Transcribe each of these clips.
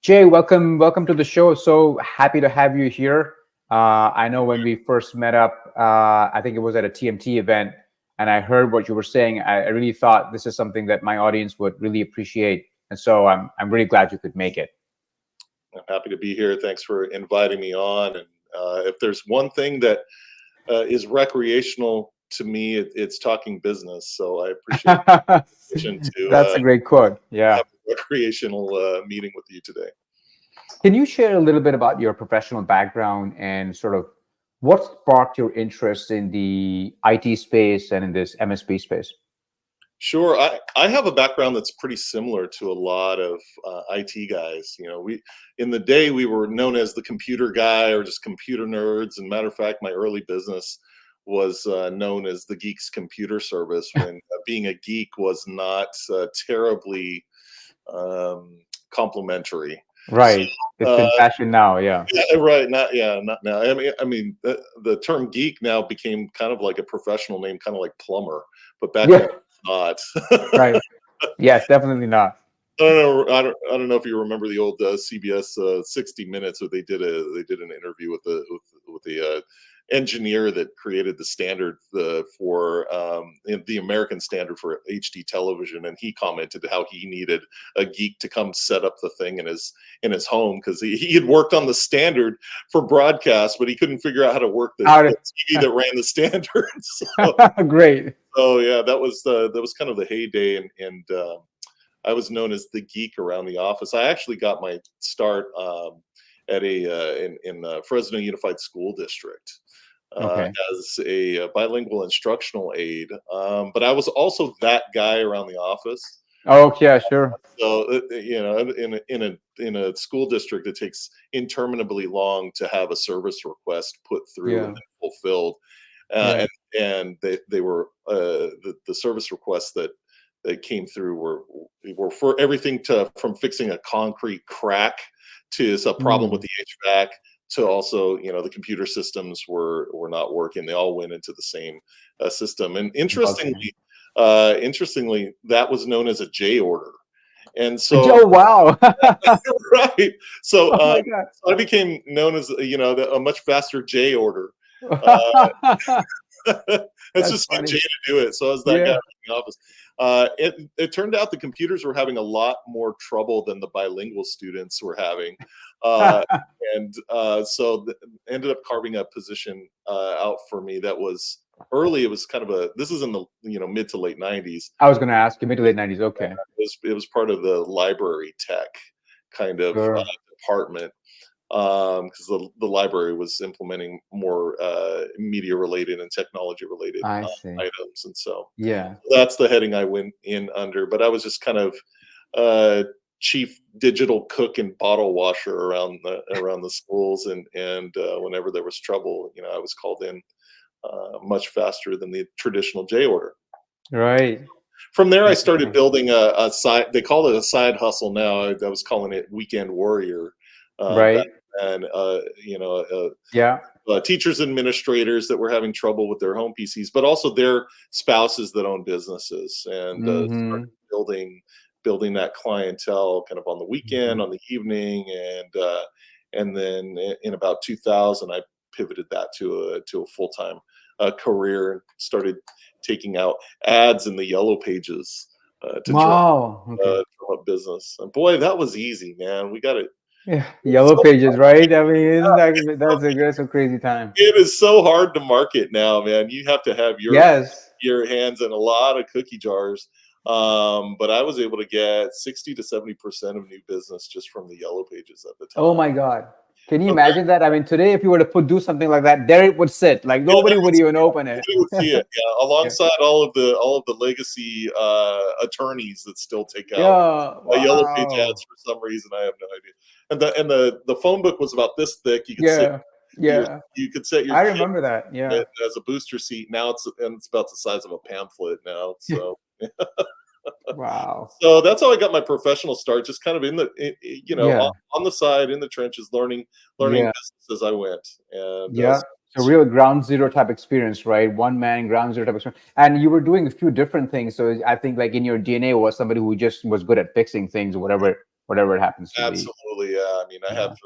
Jay, welcome to the show. So happy to have you here. I know when we first met up, I think it was at a TMT event, and I heard what you were saying. I really thought this is something that my audience would really appreciate, and so I'm really glad you could make it. I'm happy to be here. Thanks for inviting me on. And if there's one thing that is recreational to me, it's talking business. So I appreciate the invitation to That's a great quote. Yeah. have a recreational meeting with you today. Can you share a little bit about your professional background and sort of what sparked your interest in the IT space and in this MSP space? Sure. I have a background that's pretty similar to a lot of IT guys. In the day we were known as the computer guy or just computer nerds. And matter of fact, my early business was known as the Geeks Computer Service when being a geek was not terribly complimentary. Right. It's in fashion now. Yeah. Yeah, right. Not now. I mean, the term geek now became kind of like a professional name, kind of like plumber. But back then, not. Right. Yes, definitely not. I don't know if you remember the old CBS 60 Minutes, where they did an interview with the engineer that created the standard for the American standard for HD television, and he commented how he needed a geek to come set up the thing in his home because he had worked on the standard for broadcast, but he couldn't figure out how to work the TV that ran the standard. Great. So yeah, that was kind of the heyday, and I was known as the geek around the office. I actually got my start at in Fresno Unified School District as a bilingual instructional aide, but I was also that guy around the office. Oh, yeah, sure. So in a school district, it takes interminably long to have a service request put through and then fulfilled. And they were the service requests that came through were for everything from fixing a concrete crack to a problem with the HVAC to also the computer systems were not working. They all went into the same system. And interestingly, that was known as a J order. And so, oh wow, right. So I became known as a much faster J order. It's just funny. Jay to do it. So I was that guy in the office. It turned out the computers were having a lot more trouble than the bilingual students were having, and so ended up carving a position out for me that was early. It was kind of this is in the mid to late 90s. I was going to ask you mid to late 90s. Okay. It was part of the library tech kind of department. Because the library was implementing more media related and technology related items, and so that's the heading I went in under. But I was just kind of chief digital cook and bottle washer around the schools, and whenever there was trouble, I was called in much faster than the traditional J order. Right. From there, I started building a side. They call it a side hustle now. I was calling it Weekend Warrior. Right. And teachers, administrators that were having trouble with their home PCs, but also their spouses that own businesses, and started building that clientele kind of on the weekend, on the evening, and then in about 2000, I pivoted that to a full-time career and started taking out ads in the yellow pages to draw up business. And boy, that was easy, man. We got it. Yeah, yellow pages, right? I mean, that's a crazy time. It is so hard to market now, man. You have to have your hands in a lot of cookie jars. But I was able to get 60 to 70% of new business just from the yellow pages at the time. Oh my God. Can you imagine that? I mean, today, if you were to do something like that, there it would sit. Like nobody would even open it. Nobody would see it. Yeah, alongside all of the legacy attorneys that still take out yellow page ads for some reason. I have no idea. And the phone book was about this thick. You could you could set your. I remember that. Yeah. As a booster seat. Now it's about the size of a pamphlet now. So. Wow. So that's how I got my professional start, just kind of on the side, in the trenches, learning business as I went. And so real ground zero type experience, right? One man ground zero type experience. And you were doing a few different things. So I think like in your DNA was somebody who just was good at fixing things or whatever whatever it happens to be. Absolutely, yeah. I mean, I have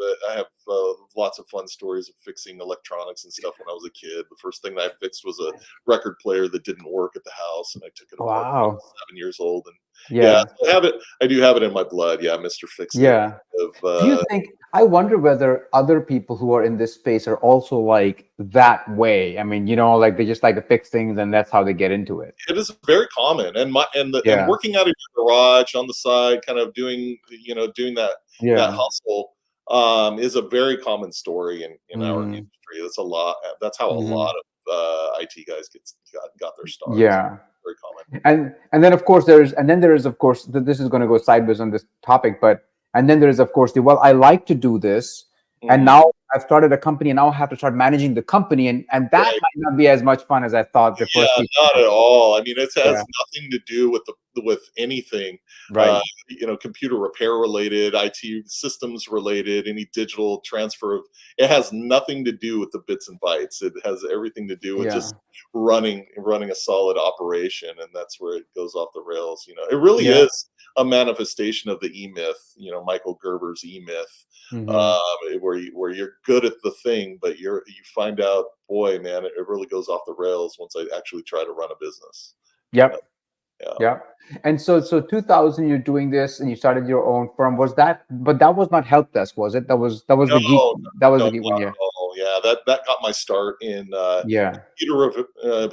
lots of fun stories of fixing electronics and stuff when I was a kid. The first thing that I fixed was a record player that didn't work at the house, and I took it apart when I Wow. was 7 years old. And yeah, Yeah. so I have it. I do have it in my blood. Yeah, Mr. Fix It. Yeah. Of Do you think, I wonder whether other people who are in this space are also like that way? I mean, like they just like to fix things and that's how they get into it. it is very common, and Yeah. working out of your garage on the side, kind of doing that Yeah. hustle, is a very common story in our Hmm. industry. That's a lot. That's how a Hmm. lot of IT guys got their start. Yeah. Very common. And then of course there is of course this is going to go sideways on this topic, but and then there is of course well, I like to do this, and Mhm. now I've started a company and now I have to start managing the company, and that Right. might not be as much fun as I thought the first Yeah, week. not at all. I mean, it has Yeah. nothing to do with anything, Right. computer repair related, IT systems related, any digital transfer of. It has nothing to do with the bits and bytes. It has everything to do with Yeah. just running a solid operation, and that's where it goes off the rails. It really Yeah. is a manifestation of the E Myth. Michael Gerber's E Myth, Hmm. where you're good at the thing, but you find out, boy, man, it really goes off the rails once I actually try to run a business. Yep. Yeah. Yep. And so 2000 you're doing this and you started your own firm. But that was not Helpdesk, was it? That was No, the geek. That was no, the geek one. not Yeah. at all. Yeah, that got my start in Yeah.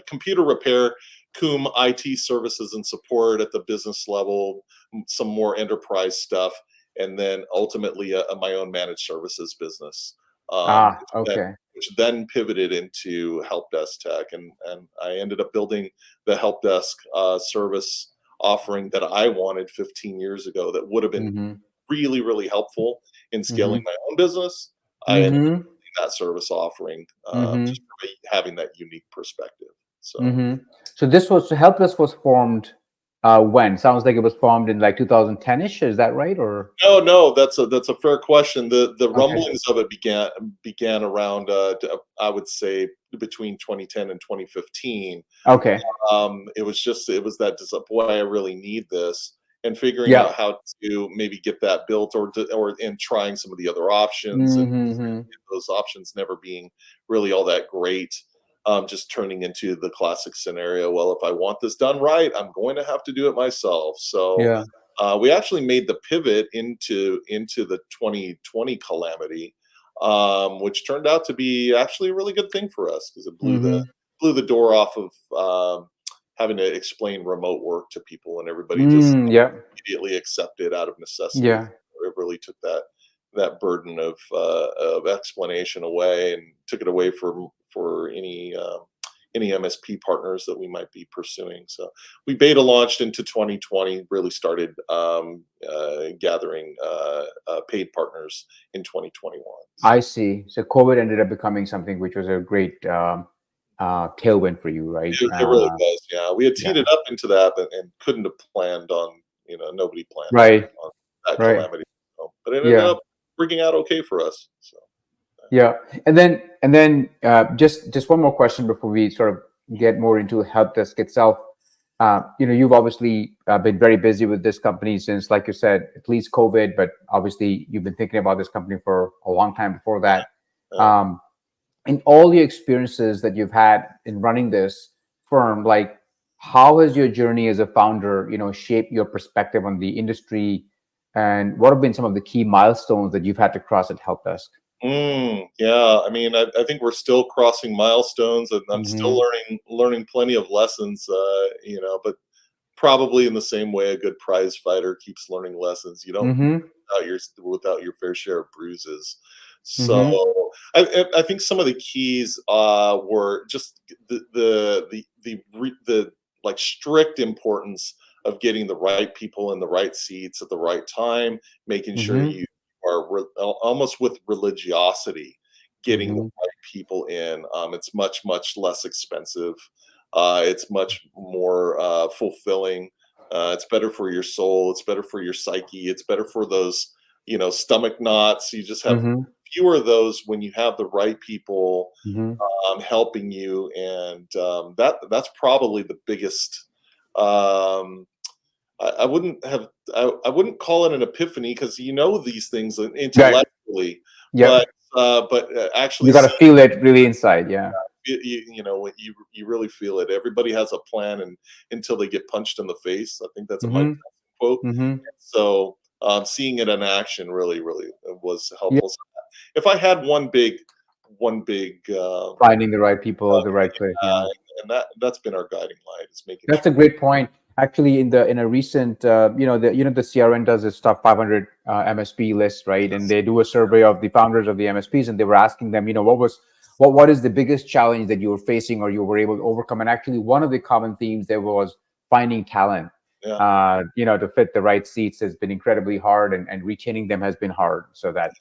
computer repair, cum IT services and support at the business level, some more enterprise stuff, and then ultimately my own managed services business, um, Ah, which then okay. which then pivoted into Helpdesk.tech, and I ended up building the Helpdesk service offering that I wanted 15 years ago. That would have been Mm-hmm. really, really helpful in Mm-hmm. scaling my own business. I ended up Mm-hmm. building that service offering, Mm-hmm. just for me having that unique perspective. So Mm-hmm. So Helpless was formed when? Sounds like it was formed in like 2010-ish. Is that right? Or no, that's a fair question. The okay. rumblings of it began around, I would say, between 2010 and 2015. Okay. It was that boy, I really need this, and figuring Yeah. out how to maybe get that built, or and trying some of the other options, and Mm-hmm. those options never being really all that great. Just turning into the classic scenario. Well, if I want this done right, I'm going to have to do it myself. So Yeah. we actually made the pivot into the 2020 calamity, which turned out to be actually a really good thing for us because it Mm-hmm. blew the door off of having to explain remote work to people, and everybody just Yeah. immediately accepted out of necessity. Yeah. It really took that burden of explanation away, and took it away for any MSP partners that we might be pursuing. So we beta launched into 2020, really started gathering paid partners in 2021. So I see. So COVID ended up becoming something which was a great tailwind for you, right? it really was. Yeah, we had Yeah. teed it up into that, and couldn't have planned on, nobody planned Right. on that Right. calamity. So, but it ended Yeah. up working out okay for us. So Yeah. And then just one more question before we sort of get more into help desk itself. You've obviously been very busy with this company since, like you said, at least COVID, but obviously you've been thinking about this company for a long time before that. uh, Um, in all your experiences that you've had in running this firm, like how has your journey as a founder, shaped your perspective on the industry, and what have been some of the key milestones that you've had to cross at Help Desk? yeah, I mean, I think we're still crossing milestones, and I'm still Mm-hmm. learning plenty of lessons. But probably in the same way a good prize fighter keeps learning lessons. You don't Mm-hmm. without your fair share of bruises. So Mm-hmm. I think some of the keys were just the like strict importance of getting the right people in the right seats at the right time, making sure Mm-hmm. you are almost with religiosity getting the Mm-hmm. right people in. It's much less expensive. It's much more fulfilling. It's better for your soul. It's better for your psyche. It's better for those, stomach knots. You just have Mm-hmm. fewer of those when you have the right people Mm-hmm. helping you, and that's probably the biggest um, I wouldn't have I wouldn't call it an epiphany because you know these things Right. intellectually, Yep. actually You got to seeing feel it really inside. Yeah. you know when you really feel it. Everybody has a plan, and until they get punched in the face. I think that's a Mike Mm-hmm. Tyson quote. Mm-hmm. So seeing it in action really was Yeah. helpful. So if I had one big Finding the right people, the right place. Yeah. and that's been our guiding light is making That's a sure. great point. Actually, in a recent, the CRN does this top 500 MSP list, right? And they do a survey of the founders of the MSPs, and they were asking them, what is the biggest challenge that you were facing or you were able to overcome? And actually, one of the common themes there was finding talent. Yeah. To fit the right seats has been incredibly hard, and retaining them has been hard. So that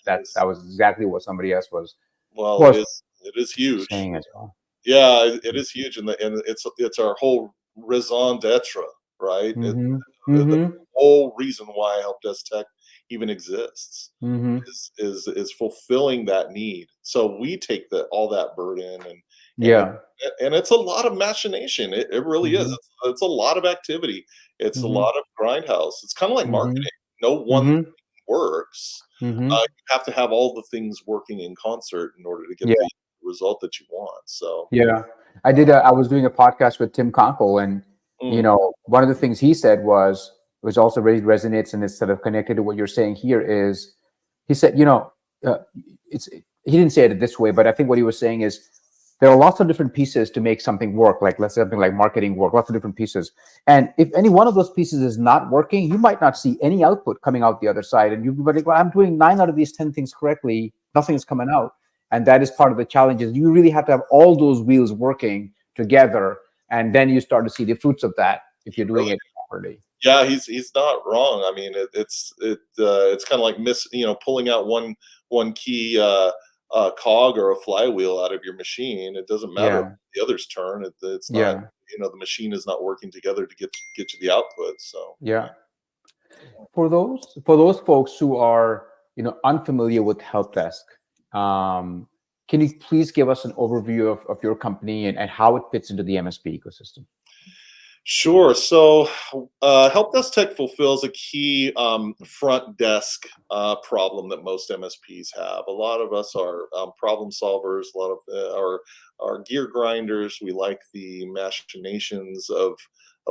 was exactly what somebody else Well, was it is huge. saying as well. Yeah, it is huge, and it's our whole raison d'être, right? Mm-hmm. The Mm-hmm. whole reason why Helpdesk.tech even exists Mm-hmm. is fulfilling that need. So we take all that burden and it Yeah. and it's a lot of machination. It really is. Mm-hmm. It's a lot of activity. It's a Mm-hmm. lot of grindhouse. It's kind of like Mhm, marketing. No one thing mhm, works. mhm. You have to have all the things working in concert in order to get Yeah, the result that you want. So, yeah. uh, I was doing a podcast with Tim Conkle, and mm, one of the things he said was, which also really resonates and is sort of connected to what you're saying here is, he said, uh, he didn't say it this way, but I think what he was saying is there are lots of different pieces to make something work, like let's say something like marketing work, lots of different pieces. And if any one of those pieces is not working, you might not see any output coming out the other side. And you'll be like, well, I'm doing 9 out of these 10 things correctly. Nothing is coming out. And that is part of the challenge is you really have to have all those wheels working together. And then you start to see the fruits of that if you're doing really, it properly. yeah, he's not wrong. I mean, it's kind of like pulling out one key cog or a flywheel out of your machine. It doesn't matter if Yeah. the others turn. It's not Yeah. the machine is not working together to get you the output. So Yeah. For those folks who are unfamiliar with help desk, can you please give us an overview of your company and how it fits into the MSP ecosystem? sure. So, Helpdesk.tech fulfills a key front desk problem that most MSPs have. A lot of us are problem solvers. A lot of our gear grinders. We like the machinations of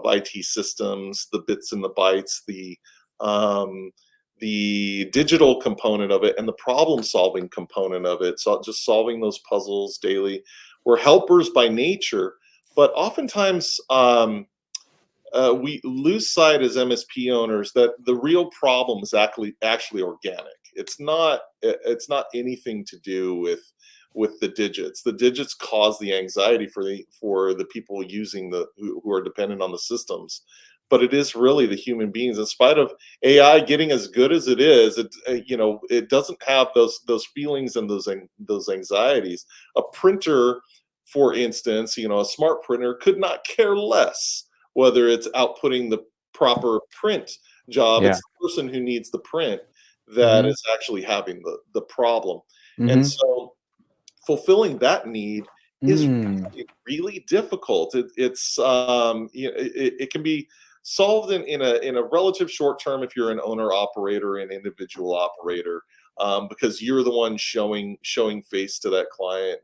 IT systems, the bits and the bytes, um, the digital component of it, and the problem solving component of it. So, just solving those puzzles daily. We're helpers by nature, but oftentimes. We lose sight as MSP owners that the real problem is actually organic. It's not anything to do with the digits. The digits cause the anxiety for the people using who are dependent on the systems. But it is really the human beings. In spite of AI getting as good as it is, it doesn't have those feelings and those anxieties. A printer, for instance, a smart printer could not care less whether it's outputting the proper print job. Yeah. It's the person who needs the print that Mm-hmm. is actually having the problem. And Mm-hmm. so fulfilling that need is Mm. really difficult. It can be solved in a relative short term if you're an owner operator and individual operator, because you're the one showing face to that client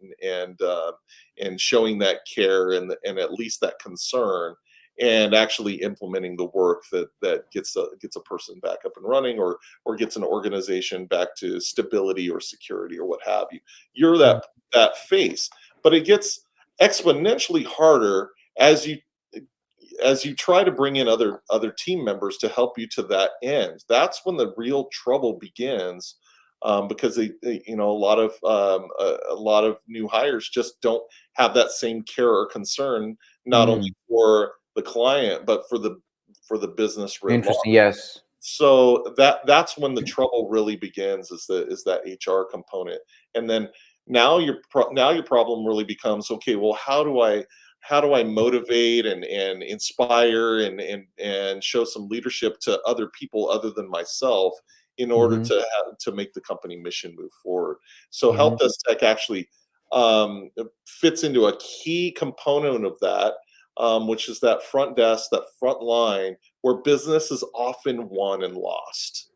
and showing that care and at least that concern, and actually implementing the work that gets a person back up and running, or gets an organization back to stability or security or what have you. You're that face, but it gets exponentially harder as you try to bring in other team members to help you to that end. That's when the real trouble begins, because a lot of new hires just don't have that same care or concern, not only Mm. for the client but for the business writ large. Interesting. Yes. So that's when the trouble really begins, is that HR component. And then now your problem really becomes, okay, well, how do I motivate and inspire and show some leadership to other people other than myself in order Mm-hmm. to make the company mission move forward. So Mm-hmm. Helpdesk.tech actually fits into a key component of that, which is that front desk, that front line, where business is often won and lost.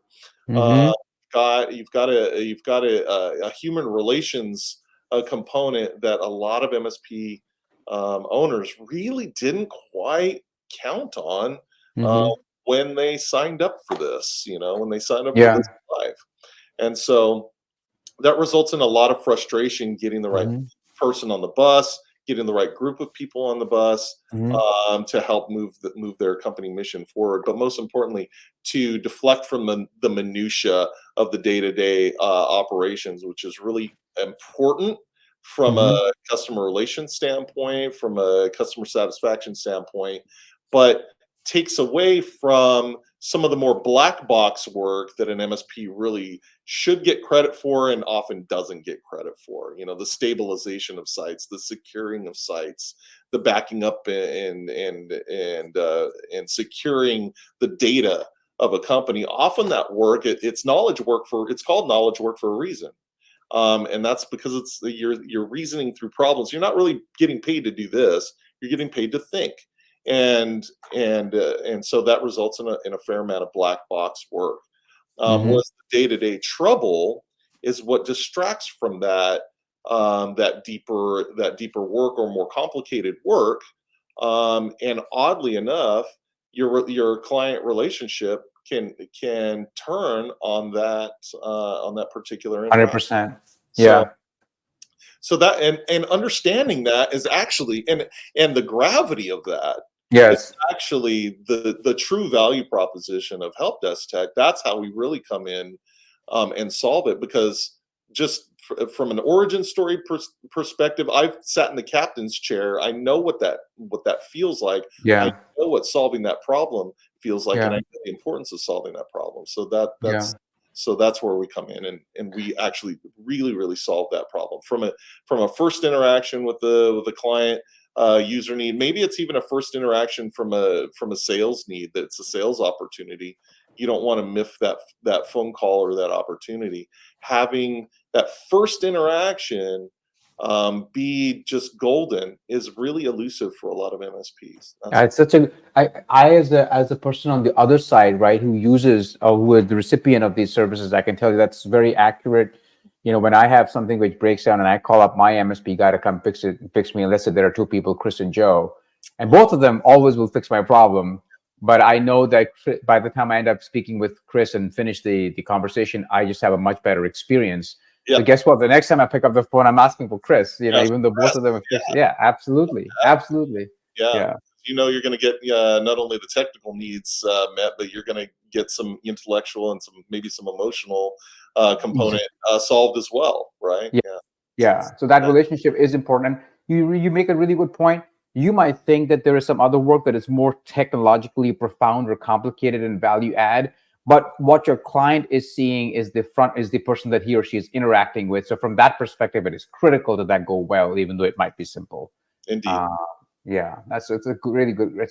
Mm-hmm. You've got a human relations component that a lot of MSP owners really didn't quite count on uh, Mm-hmm. when they signed up for this. When they signed up for Yeah. this live, and so that results in a lot of frustration getting the right Mm-hmm. person on the bus, getting the right group of people on the bus Mm-hmm. to help move their company mission forward. But most importantly, to deflect from the minutia of the day-to-day operations, which is really important from Mm-hmm. a customer relations standpoint, from a customer satisfaction standpoint, but takes away from some of the more black box work that an MSP really should get credit for and often doesn't get credit for. The stabilization of sites, the securing of sites, the backing up and securing the data of a company. Often that work, it's knowledge work it's called knowledge work for a reason. And that's because you're reasoning through problems. You're not really getting paid to do this. You're getting paid to think, and so that results in a fair amount of black box work. Mm-hmm. Whereas the day-to-day trouble is what distracts from that deeper work or more complicated work. And oddly enough, your client relationship can turn on that particular interaction. 100%. So Yeah. so that and understanding that is actually and the gravity of that is Yes. actually the true value proposition of Helpdesk.tech. That's how we really come in and solve it, because just from an origin story perspective, I've sat in the captain's chair. I know what that feels like. I Yeah. know what solving that problem feels like, and I Yeah. know the importance of solving that problem. So Yeah. that's where we come in, and we actually really solve that problem from a first interaction with the client user need. Maybe it's even a first interaction from a sales need, that's a sales opportunity. You don't want to miss that phone call or that opportunity. Having that first interaction be just golden is really elusive for a lot of MSPs. It's such a I as a person on the other side, right, who uses or who is the recipient of these services, I can tell you that's very accurate. When I have something which breaks down and I call up my MSP guy to come fix me, and let's say there are two people, Chris and Joe, and both of them always will fix my problem. But I know that by the time I end up speaking with Chris and finish the conversation, I just have a much better experience. Yeah, So guess what? The next time I pick up the phone, I'm asking for Chris. yes, Even though both of them have fixed. Yeah, absolutely, absolutely. yeah. Yeah. You're going to get not only the technical needs met, but you're going to get some intellectual and maybe some emotional component solved as well, right? Yeah. Yeah. Yeah. So that relationship is important. And you make a really good point. You might think that there is some other work that is more technologically profound or complicated and value add, but what your client is seeing is the person that he or she is interacting with. So from that perspective, it is critical that go well, even though it might be simple. Indeed. Uh, yeah, that's a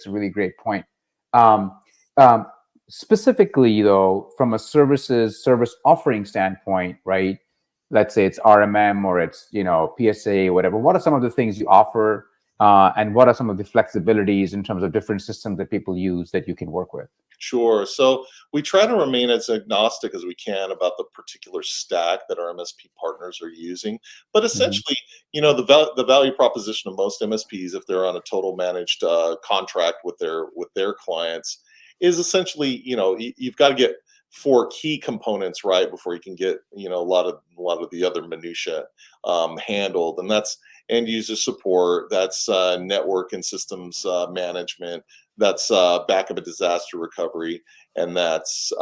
really great point. Um, um, Specifically though, from a service offering standpoint, right? Let's say it's RMM or it's PSA, whatever. What are some of the things you offer, and what are some of the flexibilities in terms of different systems that people use that you can work with? Sure. So we try to remain as agnostic as we can about the particular stack that our MSP partners are using. But Hmm. essentially, the value proposition of most MSPs, if they're on a total managed contract with their clients, is essentially, you've got to get four key components right before you can get a lot of the other minutia handled, and that's end user support, that's network and systems management, that's backup and disaster recovery, and that's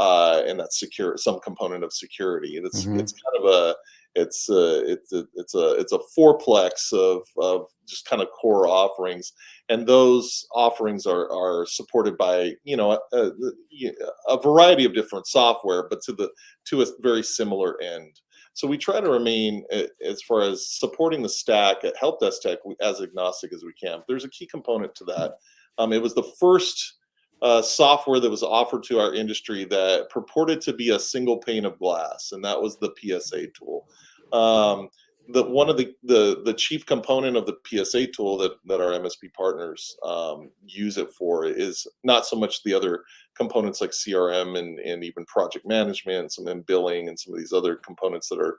secure some component of security. It's Hmm. kind of it's a fourplex of just kind of core offerings, and those offerings are supported by a variety of different software, but to a very similar end. So we try to remain, as far as supporting the stack at Helpdesk.tech, as agnostic as we can. There's a key component to that. It was the first software that was offered to our industry that purported to be a single pane of glass, and that was the PSA tool. Um, one of the chief component of the PSA tool that our MSP partners use it for is not so much the other components like CRM and even project management, some in billing and some of these other components that are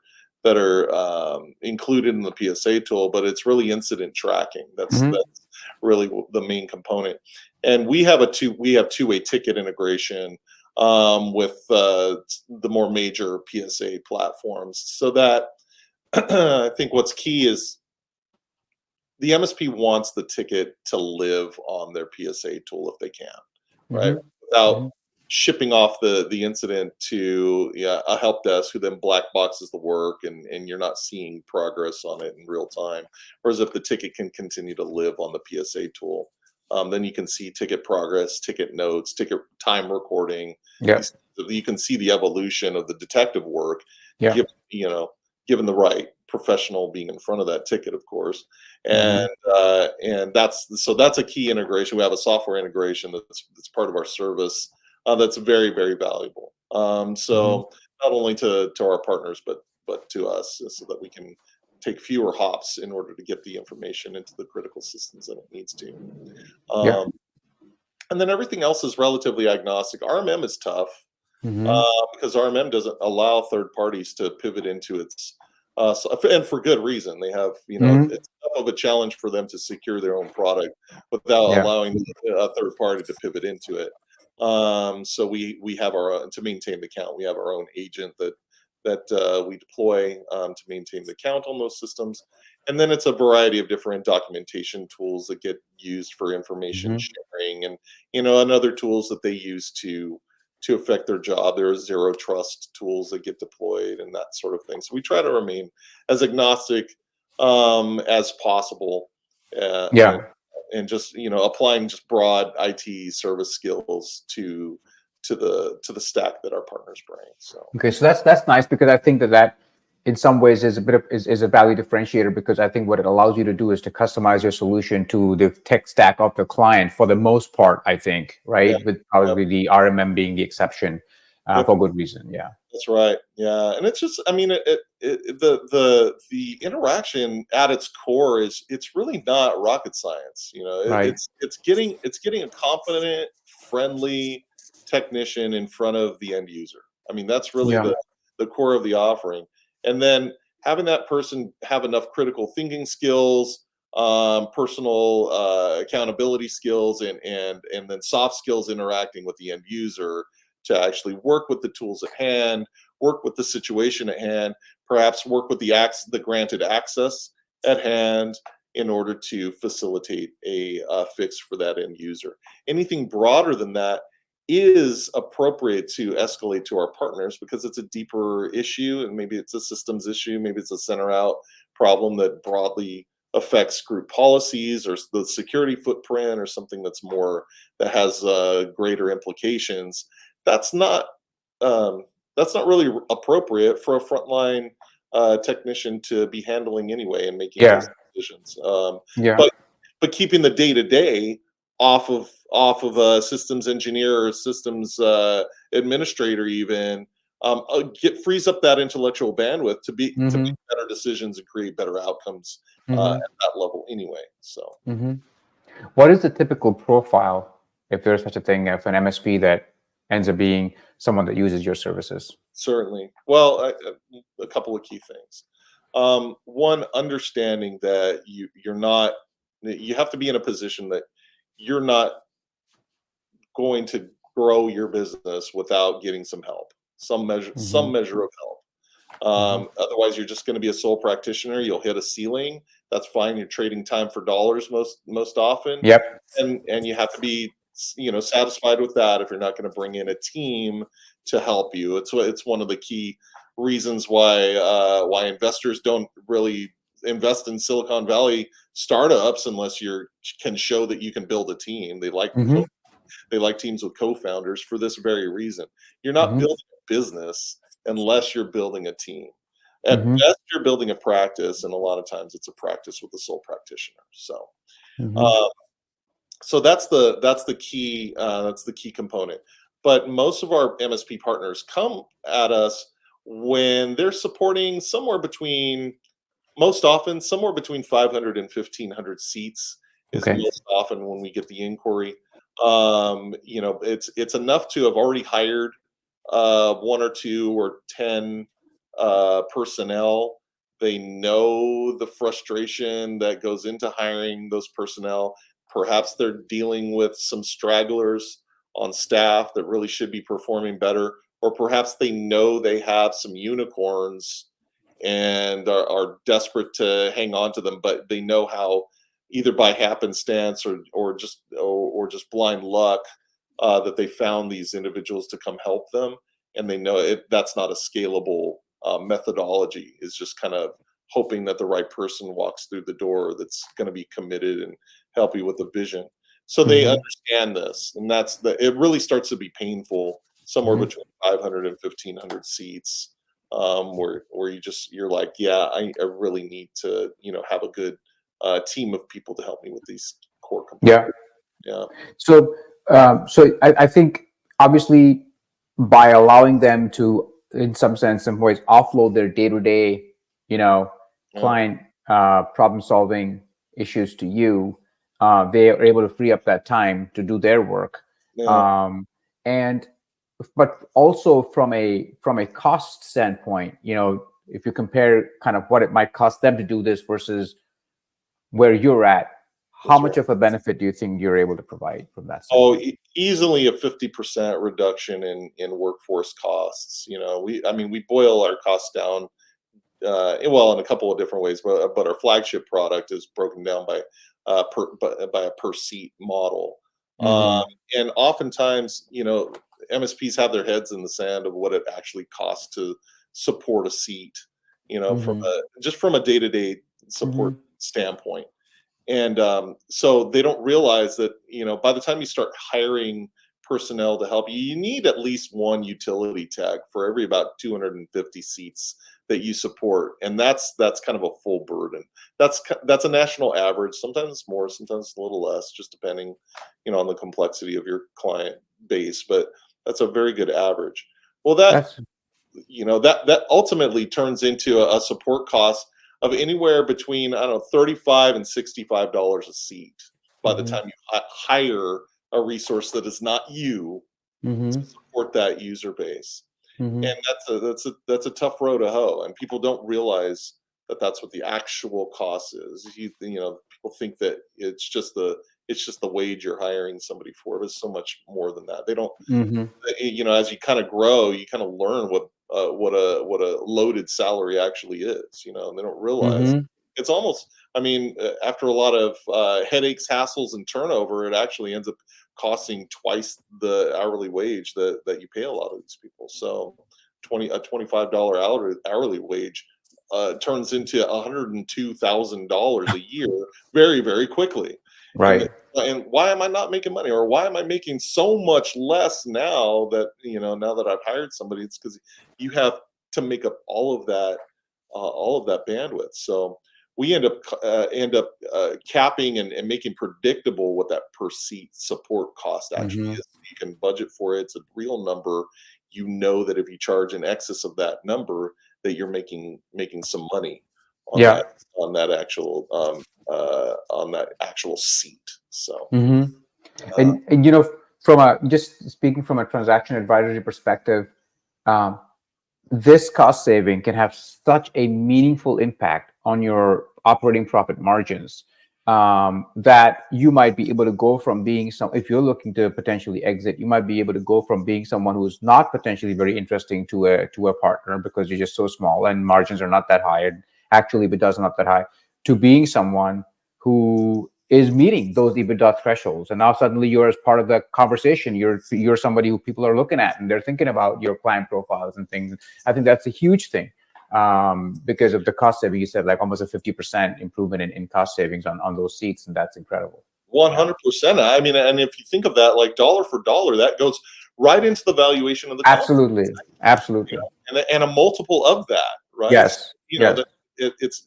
included in the PSA tool, but it's really incident tracking. That's really the main component. And we have two-way ticket integration with the more major PSA platforms, so that I think what's key is the MSP wants the ticket to live on their PSA tool if they can, right? Without shipping off the incident to a help desk who then black boxes the work and you're not seeing progress on it in real time. Whereas if the ticket can continue to live on the PSA tool, then you can see ticket progress, ticket notes, ticket time recording. Yeah. You can see the evolution of the detective work, Yeah. given the right professional being in front of that ticket, of course. And that's a key integration. We have a software integration that's part of our service that's very, very valuable. So not only to our partners, but to us, so that we can take fewer hops in order to get the information into the critical systems that it needs to. And then everything else is relatively agnostic. RMM is tough because RMM doesn't allow third parties to pivot into its, and for good reason. They have, it's enough of a challenge for them to secure their own product without allowing a third party to pivot into it. So we have our own, to maintain the count. We have our own agent that we deploy to maintain the count on those systems. And then it's a variety of different documentation tools that get used for information sharing and other tools that they use to affect their job. There are zero trust tools that get deployed and that sort of thing. So we try to remain as agnostic as possible. And just applying just broad IT service skills to the stack that our partners bring. So so that's nice, because I think that in some ways is a bit of is a value differentiator, because I think what it allows you to do is to customize your solution to the tech stack of the client for the most part, I think, right? With probably the RMM being the exception for good reason. Yeah. That's right. Yeah, and it's just, I mean, the interaction at its core is, it's really not rocket science. It's getting a confident, friendly technician in front of the end user. I mean, that's really the core of the offering. And then having that person have enough critical thinking skills, personal accountability skills, and then soft skills interacting with the end user to actually work with the tools at hand, work with the situation at hand, perhaps work with the granted access at hand in order to facilitate a fix for that end user. Anything broader than that is appropriate to escalate to our partners, because it's a deeper issue, and maybe it's a systems issue, maybe it's a center out problem that broadly affects group policies or the security footprint, or something that has greater implications. That's not really appropriate for a frontline technician to be handling anyway and making those decisions. But keeping the day-to-day off of a systems engineer or systems administrator even frees up that intellectual bandwidth to make better decisions and create better outcomes at that level anyway. So what is the typical profile, if there's such a thing, of an MSP that ends up being someone that uses your services? Certainly. Well, a couple of key things. One, understanding that you have to be in a position that you're not going to grow your business without getting some help, some measure of help. Otherwise, you're just going to be a sole practitioner. You'll hit a ceiling. That's fine. You're trading time for dollars most often. And you have to be satisfied with that if you're not going to bring in a team to help you. It's one of the key reasons why investors don't really invest in Silicon Valley startups unless you can show that you can build a team. They like teams with co-founders for this very reason. You're not building a business unless you're building a team. At best, you're building a practice, and a lot of times it's a practice with a sole practitioner. So so that's the key component. But most of our MSP partners come at us when they're supporting somewhere between most often somewhere between 500 and 1,500 seats is Okay. most often when we get the inquiry. You know, it's enough to have already hired 1 or 2 or 10 personnel. They know the frustration that goes into hiring those personnel. Perhaps they're dealing with some stragglers on staff that really should be performing better, or perhaps they know they have some unicorns and are desperate to hang on to them, but they know how, either by happenstance or just blind luck, that they found these individuals to come help them, and they know that's not a scalable methodology. Is just kind of hoping that the right person walks through the door that's going to be committed and help you with the vision. So they understand this, and it really starts to be painful somewhere between 500 and 1,500 seats, where you're like, yeah, I really need to, you know, have a good team of people to help me with these core components. Yeah. So, I think obviously by allowing them to, in some sense, some ways, offload their day-to-day, you know, client problem-solving issues to you, they are able to free up that time to do their work. And but also from a cost standpoint, you know, if you compare kind of what it might cost them to do this versus where you're at, how much of a benefit do you think you're able to provide from that standpoint? Oh, easily a 50% reduction in workforce costs. You know, we boil our costs down, well, in a couple of different ways, but our flagship product is broken down by a per seat model. And oftentimes, you know, MSPs have their heads in the sand of what it actually costs to support a seat, you know, from a day-to-day support standpoint. And so they don't realize that, you know, by the time you start hiring personnel to help you, you need at least one utility tech for every about 250 seats that you support, and that's kind of a full burden. That's a national average. Sometimes it's more, sometimes it's a little less, just depending, you know, on the complexity of your client base. But that's a very good average. Well, that ultimately turns into a support cost of anywhere between, I don't know, $35 and $65 a seat by the time you hire a resource that is not you to support that user base. And that's a tough row to hoe, and people don't realize that that's what the actual cost is. You know, people think that it's just the wage you're hiring somebody for, but it's so much more than that. They don't, you know, as you kind of grow, you kind of learn what a loaded salary actually is, you know, and they don't realize it's almost, after a lot of headaches, hassles, and turnover, it actually ends up costing twice the hourly wage that you pay a lot of these people. So a $25 hourly wage turns into $102,000 a year very, very quickly. Right. And why am I not making money, or why am I making so much less now that I've hired somebody? It's because you have to make up all of that bandwidth. So we end up capping and making predictable what that per seat support cost actually is. You can budget for it. It's a real number. You know that if you charge in excess of that number, that you're making some money on that actual seat. So, and you know, just speaking from a transaction advisory perspective, this cost saving can have such a meaningful impact on your operating profit margins, that you might be able to go from being if you're looking to potentially exit, you might be able to go from being someone who's not potentially very interesting to a partner because you're just so small and margins are not that high, and actually EBITDA's not that high, to being someone who is meeting those EBITDA thresholds. And now suddenly you're as part of the conversation. You're somebody who people are looking at, and they're thinking about your client profiles and things. I think that's a huge thing, because of the cost saving. You said like almost a 50% improvement in cost savings on those seats, and that's incredible. 100%. I mean, and if you think of that like dollar for dollar, that goes right into the valuation of the absolutely company. Absolutely, you know? and a multiple of that, right? Yes. You know, it's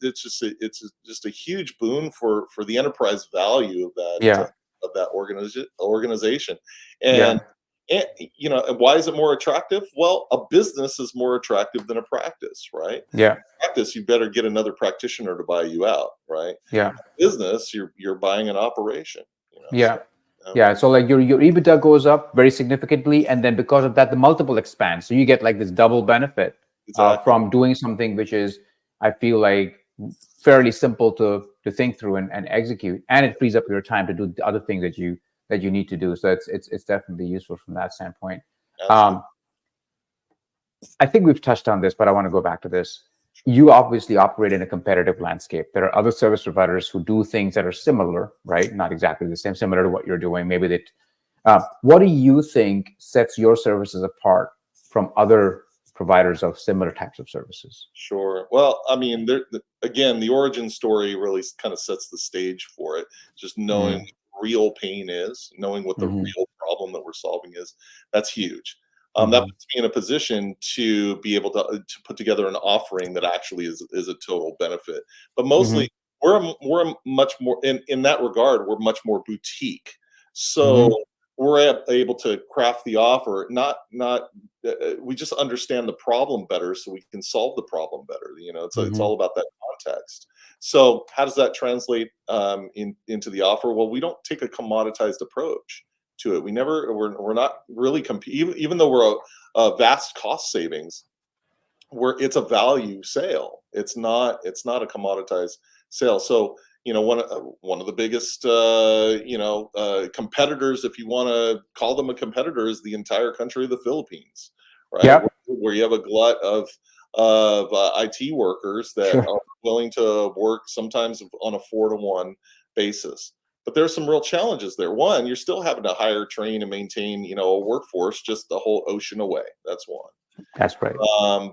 just a huge boon for the enterprise value of that organization. And you know, and why is it more attractive? Well, a business is more attractive than a practice, right? practice, you better get another practitioner to buy you out, right? Yeah. Business, you're buying an operation. Yeah. So, yeah. So like your EBITDA goes up very significantly, and then because of that, the multiple expands. So you get like this double benefit exactly. from doing something which is, I feel like, fairly simple to think through and execute, and it frees up your time to do the other things that you need to do. So it's definitely useful from that standpoint. Absolutely. I think we've touched on this, but I want to go back to this. You obviously operate in a competitive landscape. There are other service providers who do things that are similar, right? Not exactly the same, similar to what you're doing. Maybe that. What do you think sets your services apart from other providers of similar types of services? Sure. Well, I mean, again, the origin story really kind of sets the stage for it. Just knowing what real pain is, knowing what the real problem that we're solving is, that's huge. That puts me in a position to be able to put together an offering that actually is a total benefit. But mostly, we're much more in that regard. We're much more boutique. So we're able to craft the offer. We just understand the problem better, so we can solve the problem better. It's all about that context. So how does that translate into the offer? Well, we don't take a commoditized approach to it. We're not really even though we're a vast cost savings, it's a value sale. It's not a commoditized sale. So one of the biggest competitors, if you want to call them a competitor, is the entire country of the Philippines, right? Yeah. Where you have a glut of IT workers that are willing to work sometimes on a 4-to-1 basis. But there's some real challenges there. One, you're still having to hire, train, and maintain, a workforce just a whole ocean away. That's one. That's right.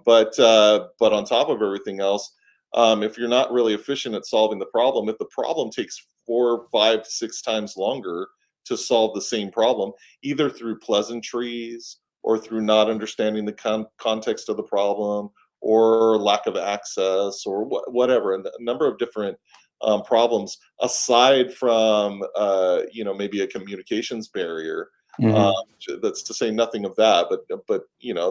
But on top of everything else, if you're not really efficient at solving the problem, if the problem takes 4, 5, 6 times longer to solve the same problem, either through pleasantries or through not understanding the context of the problem or lack of access or whatever, and a number of different problems aside from maybe a communications barrier. That's to say nothing of that, but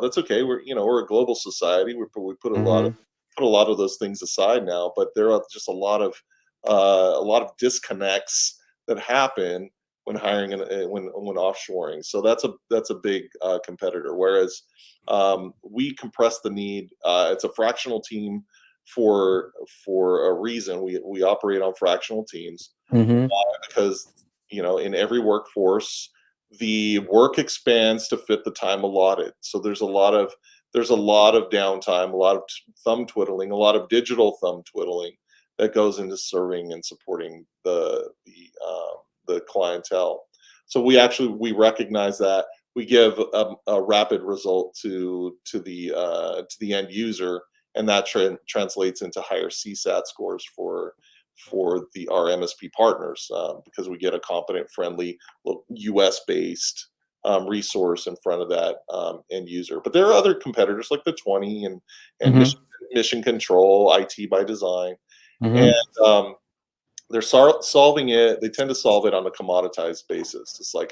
that's okay. We're a global society. We put a lot of those things aside now, but there are just a lot of disconnects that happen when hiring and when offshoring. So that's a big competitor. Whereas we compress the need. It's a fractional team for a reason. We operate on fractional teams because in every workforce the work expands to fit the time allotted. So there's a lot of downtime, a lot of thumb twiddling, a lot of digital thumb twiddling that goes into serving and supporting the clientele. So we recognize that. We give a rapid result to the end user, and that translates into higher CSAT scores for our MSP partners because we get a competent, friendly, US-based resource in front of that end user. But there are other competitors like the 20 and Mission Control, IT by Design, and they're solving it. They tend to solve it on a commoditized basis. It's like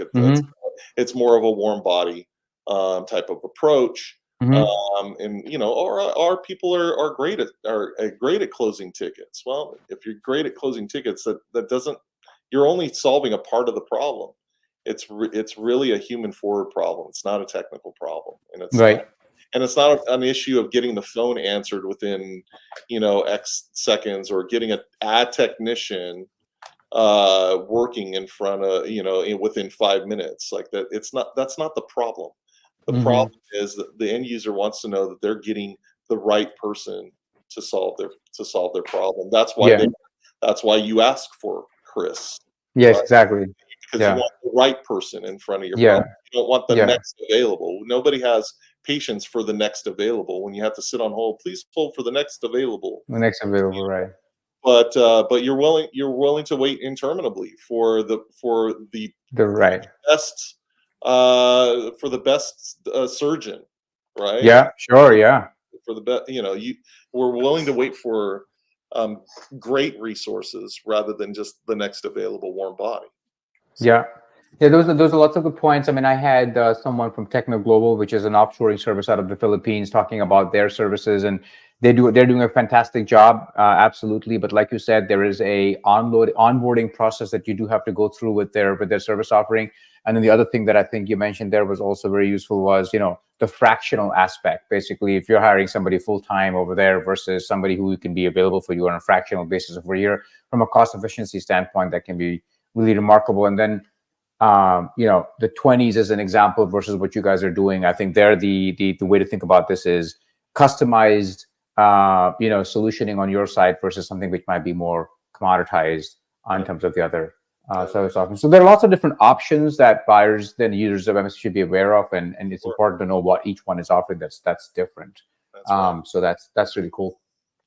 it's more of a warm body type of approach. And our people are great at closing tickets. Well, if you're great at closing tickets, that doesn't, you're only solving a part of the problem. It's really a human forward problem. It's not a technical problem, and it's not an issue of getting the phone answered within X seconds or getting a technician working in front of within 5 minutes. Like that, that's not the problem. The problem is that the end user wants to know that they're getting the right person to solve their problem. That's why you ask for Chris. Yes, right? exactly. Because you want the right person in front of your problem. You don't want the next available. Nobody has patience for the next available. When you have to sit on hold, please hold for the next available. The next available, right? But you're willing to wait interminably for the right best for the best surgeon, right? Yeah, sure, yeah. For the best, we're willing to wait for great resources rather than just the next available warm body. So. Yeah, those are lots of good points. I mean, I had someone from Techno Global, which is an offshoring service out of the Philippines, talking about their services, and they're doing a fantastic job, absolutely. But like you said, there is a onboarding process that you do have to go through with their service offering. And then the other thing that I think you mentioned there was also very useful was, the fractional aspect. Basically, if you're hiring somebody full time over there versus somebody who can be available for you on a fractional basis over here, from a cost efficiency standpoint, that can be really remarkable. And then the 20s as an example versus what you guys are doing. I think there the way to think about this is customized solutioning on your side versus something which might be more commoditized in terms of the other service offerings. So there are lots of different options that buyers then users of MS should be aware of, and it's important to know what each one is offering that's different. That's right. So that's really cool.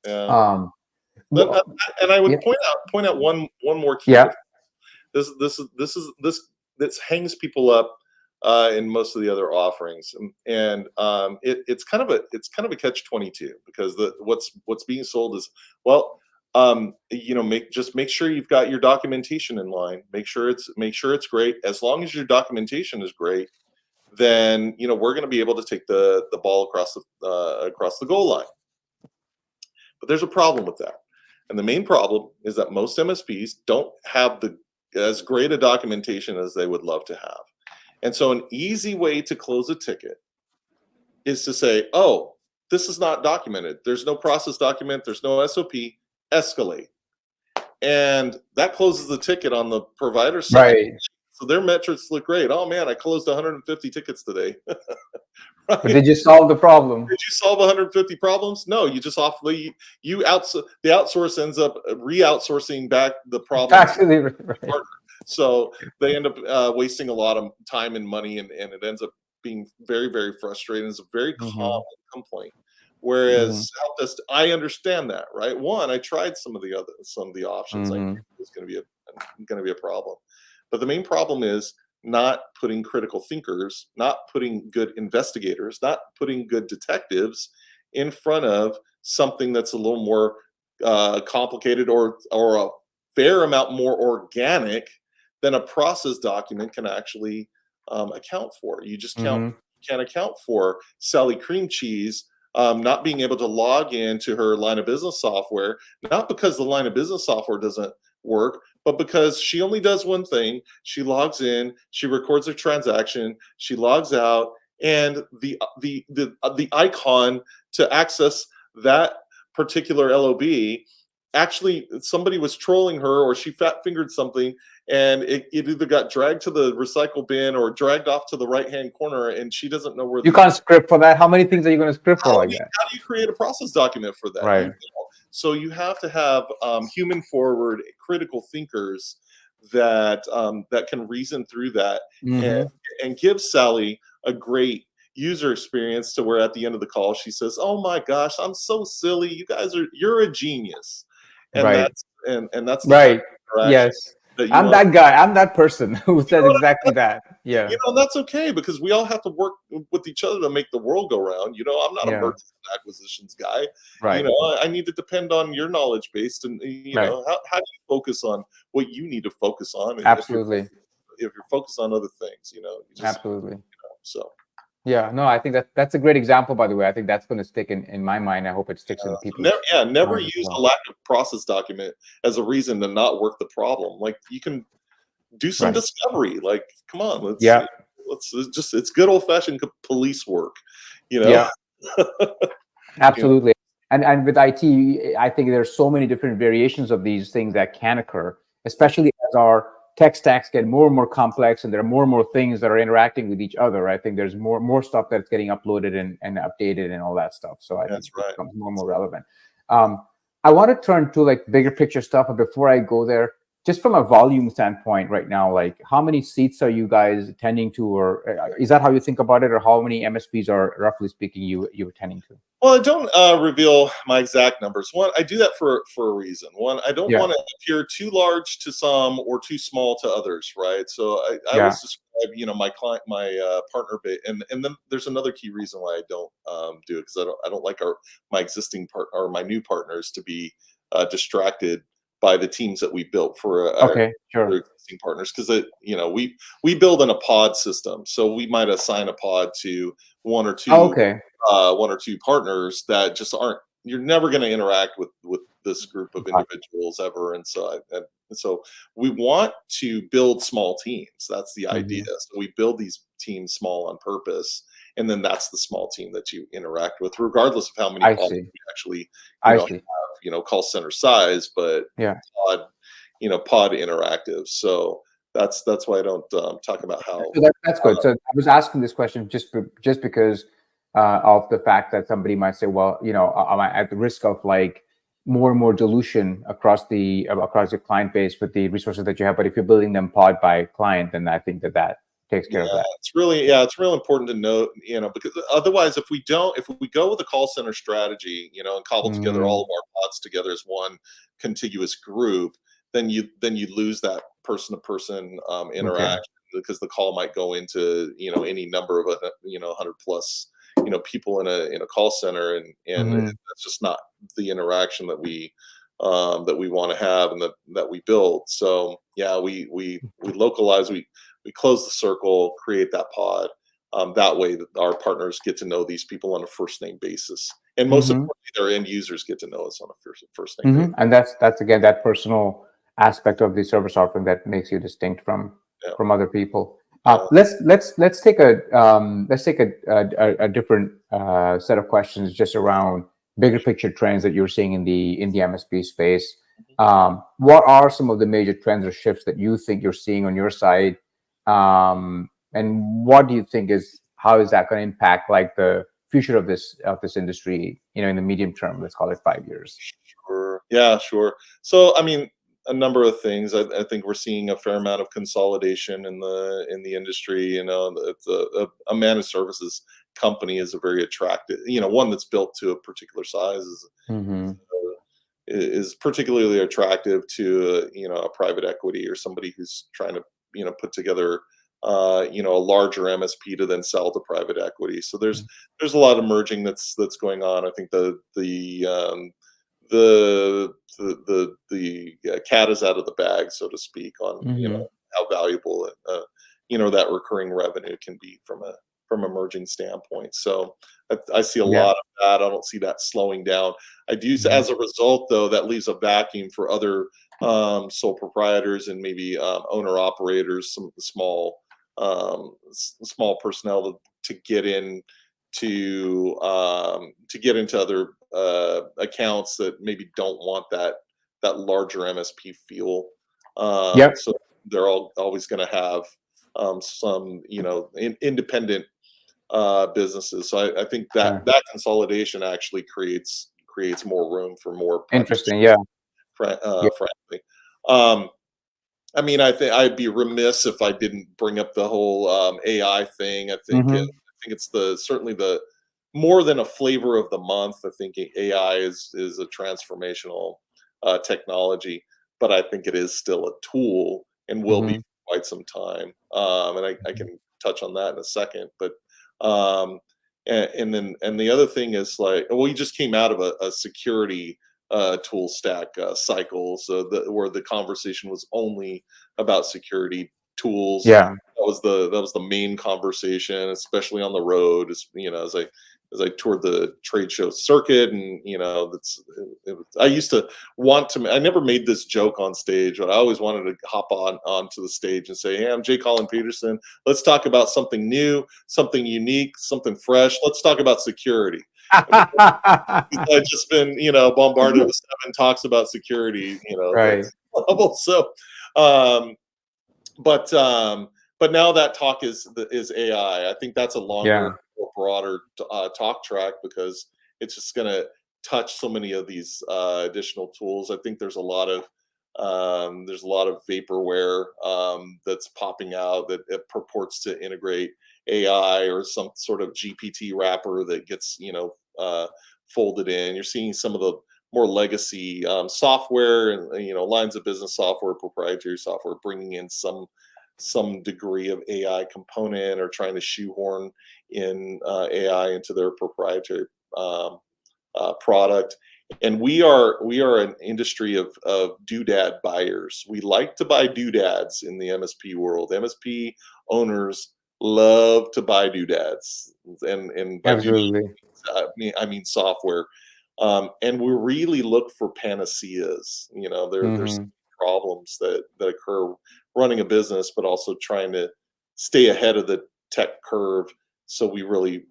Yeah. And I would point out one more key. Yeah. This hangs people up in most of the other offerings, and it's kind of a catch-22, because what's being sold is, well, make sure you've got your documentation in line. Make sure it's great. As long as your documentation is great, then we're going to be able to take the ball across the goal line. But there's a problem with that, and the main problem is that most MSPs don't have as great a documentation as they would love to have. And so an easy way to close a ticket is to say, oh, this is not documented. There's no process document. There's no SOP. Escalate. And that closes the ticket on the provider side. Right. So their metrics look great. Oh, man, I closed 150 tickets today. Right? But did you solve the problem? Did you solve 150 problems? No, you just the outsource ends up re-outsourcing back the problem. Actually, right. So they end up wasting a lot of time and money, and it ends up being very, very frustrating. It's a very common complaint. Whereas Helpdesk, I understand that, right? One, I tried some of the options. I knew it was going to be a problem, but the main problem is not putting critical thinkers, not putting good investigators, not putting good detectives in front of something that's a little more complicated or a fair amount more organic than a process document can actually account for. You just can't account for Sally Cream Cheese not being able to log into her line of business software, not because the line of business software doesn't work, but because she only does one thing. She logs in, she records a transaction, she logs out, and the icon to access that particular LOB, actually somebody was trolling her, or she fat fingered something, and it either got dragged to the recycle bin or dragged off to the right hand corner, and she doesn't know where. You can't script for that. How many things are you going to script for like that? How do you create a process document for that? Right. So you have to have human forward critical thinkers that can reason through that and give Sally a great user experience, to where at the end of the call she says, "Oh my gosh, I'm so silly. You're a genius." And that's right. Yes. I'm that guy. I'm that person who says exactly that. Yeah. That's okay, because we all have to work with each other to make the world go round. I'm not a mergers and acquisitions guy. Right. I need to depend on your knowledge base, and how do you focus on what you need to focus on? And absolutely. If you're focused on other things, you just, absolutely. So. Yeah, no, I think that's a great example, by the way. I think that's going to stick in my mind. I hope it sticks in people. Never use a lack of process document as a reason to not work the problem. Like, you can do some discovery. Like, come on, it's good old fashioned police work, Yeah, absolutely. And with IT, I think there's so many different variations of these things that can occur, especially as our tech stacks get more and more complex, and there are more and more things that are interacting with each other. I think there's more stuff that's getting uploaded and updated and all that stuff. So I think it becomes more and more relevant. I want to turn to like bigger picture stuff, but before I go there, just from a volume standpoint right now, like how many seats are you guys attending to, or is that how you think about it, or how many MSPs are, roughly speaking, you're attending to? Well, I don't reveal my exact numbers. One, I do that for a reason. One, I don't want to appear too large to some or too small to others, right? So I always describe, my client, my partner base, and then there's another key reason why I don't do it, because I don't like my existing or my new partners to be distracted by the teams that we built for our existing partners, because we build in a pod system, so we might assign a pod to one or two partners that just aren't you're never going to interact with this group of individuals ever. And so we want to build small teams. That's the idea. So we build these teams small on purpose, and then that's the small team that you interact with, regardless of how many calls you actually have, call center size, but pod interactive. So that's why I don't talk about how. So that's good. So I was asking this question just because of the fact that somebody might say, well, am I at the risk of like more and more dilution across the client base with the resources that you have? But if you're building them pod by client, then I think that takes care of that. It's really important to note, because otherwise, if we go with a call center strategy, and cobble together all of our pods together as one contiguous group, then you lose that person to person interaction, because the call might go into any number of 100 plus people in a call center, and that's just not the interaction that we want to have and that we build. So we localize, we close the circle, create that pod. That way that our partners get to know these people on a first name basis, and most importantly, their end users get to know us on a first name basis. And that's again that personal aspect of the service offering that makes you distinct from other people. Let's take a different set of questions just around bigger picture trends that you're seeing in the MSP space. What are some of the major trends or shifts that you think you're seeing on your side, and what do you think how is that going to impact like the future of this industry, in the medium term? Let's call it 5 years. Sure. Yeah, sure. So I mean, a number of things. I think we're seeing a fair amount of consolidation in the industry. It's a managed services company is a very attractive, one that's built to a particular size is particularly attractive to a private equity or somebody who's trying to put together a larger MSP to then sell to private equity. So there's a lot of merging that's going on. I think the cat is out of the bag, so to speak, on how valuable that recurring revenue can be from a merging standpoint. So I see a lot of that. I don't see that slowing down. I do. As a result, though, that leaves a vacuum for other sole proprietors and maybe owner operators, some small personnel to get in to get into other accounts that maybe don't want that larger MSP feel. So they're always going to have some independent businesses. So I think that consolidation actually creates more room for more interesting. Frankly. I mean, I think I'd be remiss if I didn't bring up the whole AI thing. I think it's certainly the more than a flavor of the month. I think AI is a transformational technology, but I think it is still a tool and will be for quite some time. And I can touch on that in a second. But and the other thing is like, we just came out of a security tool stack cycle, so where the conversation was only about security tools. That was the main conversation, especially on the road. As I toured the trade show circuit, and I used to I never made this joke on stage, but I always wanted to hop onto the stage and say, "Hey, I'm J. Colin Petersen. Let's talk about something new, something unique, something fresh. Let's talk about security." I've just been, bombarded with 7 talks about security, level. So, but now that talk is AI. I think that's a longer, more broader talk track, because it's just going to touch so many of these additional tools. I think there's a lot of vaporware that's popping out that it purports to integrate AI or some sort of GPT wrapper that gets folded in. You're seeing some of the more legacy software and lines of business software, proprietary software, bringing in some degree of AI component or trying to shoehorn in AI into their proprietary product. And we are an industry of doodad buyers. We like to buy doodads in the MSP world. MSP owners love to buy doodads, and by absolutely. I mean software. And we really look for panaceas. There's problems that occur running a business, but also trying to stay ahead of the tech curve. So we really,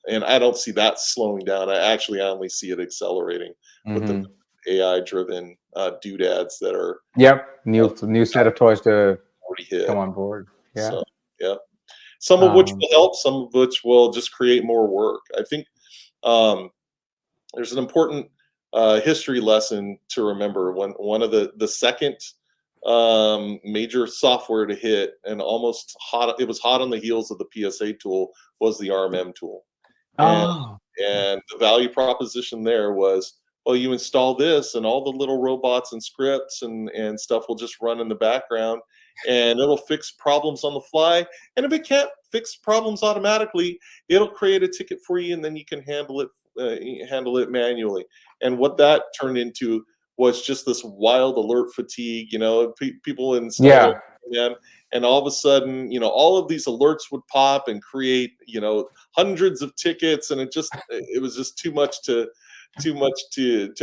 and I don't see that slowing down. I only see it accelerating with the AI-driven doodads that are new set of toys to already hit. come on board. So, some of which will help, some of which will just create more work. I think there's an important history lesson to remember. When one of the second major software to hit, and it was hot on the heels of the PSA tool, was the RMM tool. And the value proposition there was, well, you install this and all the little robots and scripts and stuff will just run in the background, and it'll fix problems on the fly. And if it can't fix problems automatically, it'll create a ticket for you, and then you can handle it manually. And what that turned into was just this wild alert fatigue. People install it, and all of a sudden, all of these alerts would pop and create, hundreds of tickets, and it was just too much to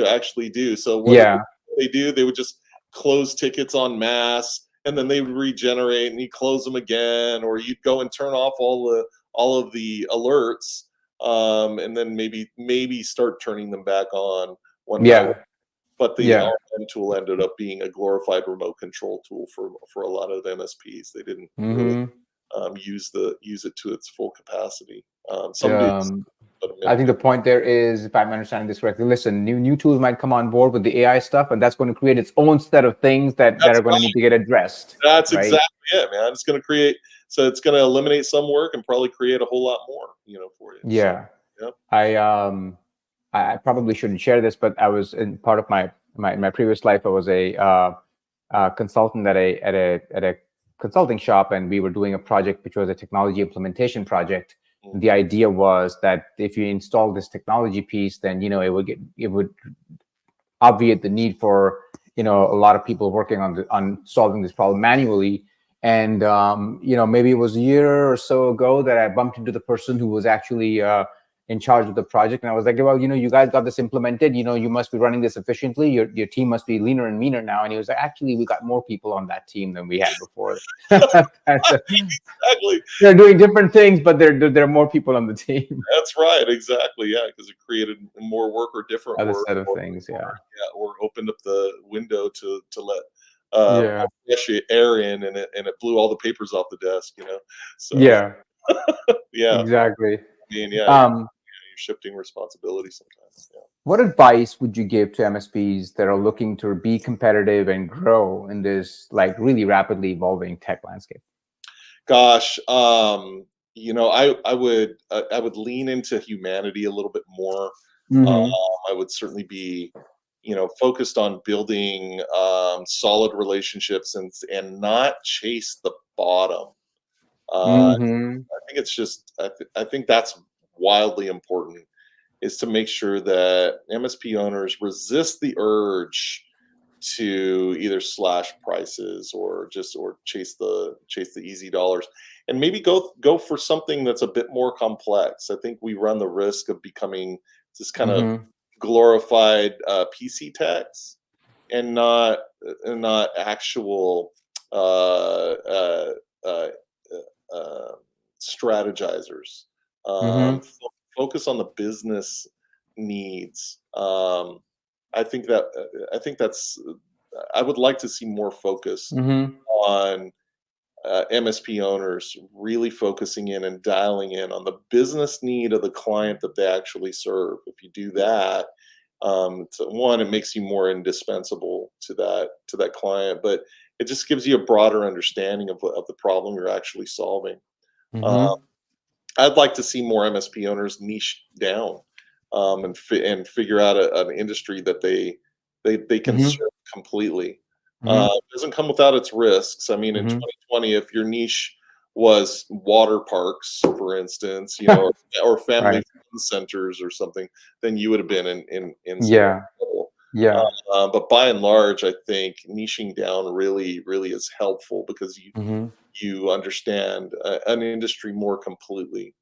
actually do. So what they do, they would just close tickets en masse, and then they would regenerate, and you close them again, or you'd go and turn off all of the alerts, and then maybe start turning them back on one by one. But the RMM tool ended up being a glorified remote control tool for a lot of MSPs. They didn't really use it to its full capacity. I think the point there is, if I'm understanding this correctly, listen, new tools might come on board with the AI stuff, and that's going to create its own set of things that are going to need to get addressed. That's exactly it, man. It's going to eliminate some work and probably create a whole lot more, for you. Yeah. So, I probably shouldn't share this, but I was in part of my previous life. I was a consultant at a consulting shop, and we were doing a project which was a technology implementation project. The idea was that if you install this technology piece, then it would obviate the need for a lot of people working on solving this problem manually. And maybe it was a year or so ago that I bumped into the person who was actually in charge of the project, and I was like, well, you guys got this implemented, you must be running this efficiently, your team must be leaner and meaner now. And he was like, actually, we got more people on that team than we had before. Exactly. They're doing different things, but there are more people on the team. That's right, exactly. Yeah, because it created more work or different other work, set of things. Or opened up the window to let fresh air in, and it blew all the papers off the desk. So exactly. I mean, you're shifting responsibility sometimes. What advice would you give to MSPs that are looking to be competitive and grow in this really rapidly evolving tech landscape? Gosh, I would lean into humanity a little bit more. I would certainly be, focused on building solid relationships and not chase the bottom. I think it's just, I think that's wildly important, is to make sure that MSP owners resist the urge to either slash prices or chase the easy dollars, and maybe go for something that's a bit more complex. I think we run the risk of becoming this kind of glorified PC techs, and not actual strategizers. Focus on the business needs. I think that's. I would like to see more focus on MSP owners really focusing in and dialing in on the business need of the client that they actually serve. If you do that, it makes you more indispensable to that client, but it just gives you a broader understanding of the problem you're actually solving. I'd like to see more MSP owners niche down and figure out an industry that they can serve completely. It doesn't come without its risks. I mean, in 2020, if your niche was water parks, for instance, or family fun centers or something, then you would have been in some trouble. But by and large, I think niching down really, really is helpful, because you understand an industry more completely.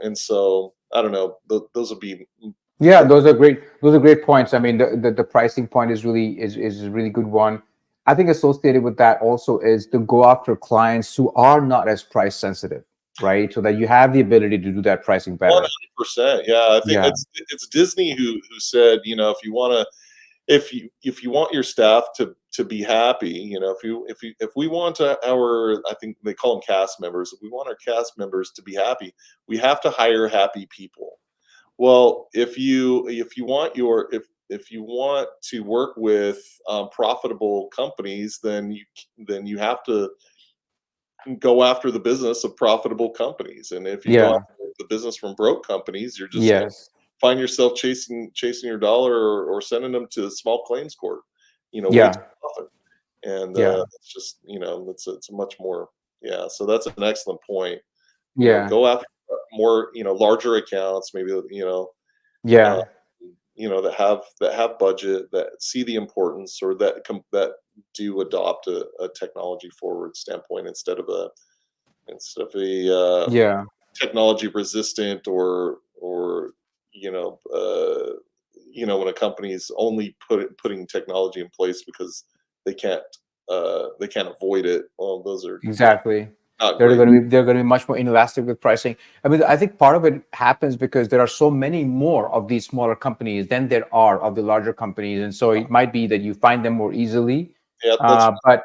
And so I don't know. Those would be. Yeah, those are great. Those are great points. I mean, the pricing point is a really good one. I think associated with that also is to go after clients who are not as price sensitive, right? So that you have the ability to do that pricing better. 100%. Yeah, I think Yeah, it's Disney who said, if you want to, if you want your staff to be happy, if we want our, I think they call them cast members, if we want our cast members to be happy, we have to hire happy people. Well, if you want if you want to work with profitable companies, then you have to go after the business of profitable companies. And if you go yeah, after the business from broke companies, you're just going to yes, find yourself chasing your dollar, or sending them to small claims court, way too yeah, often. And yeah, it's just, it's a much more, yeah. So that's an excellent point. yeah, Go after more, larger accounts, maybe, uh, yeah. that have budget, that see the importance, or that do adopt a technology forward standpoint instead of a Yeah, technology resistant, or you know uh, when a company is only putting technology in place because they can't avoid it. Well, those are exactly. not They're great. going to be much more inelastic with pricing. I mean, I think part of it happens because there are so many more of these smaller companies than there are of the larger companies, and so it might be that you find them more easily. Yeah, that's But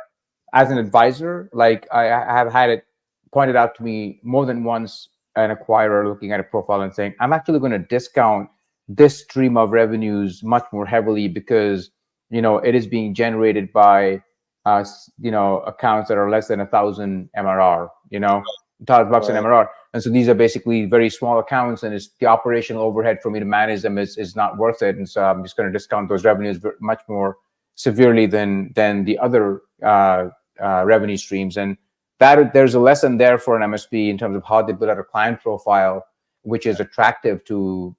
as an advisor, like I have had it pointed out to me more than once, an acquirer looking at a profile and saying, I'm actually going to discount this stream of revenues much more heavily because it is being generated by accounts that are less than 1,000 MRR, $1,000 in right. MRR. And so these are basically very small accounts, and it's the operational overhead for me to manage them is not worth it. And so I'm just going to discount those revenues much more severely than the other revenue streams. And that there's a lesson there for an MSP in terms of how they build out a client profile, which is attractive to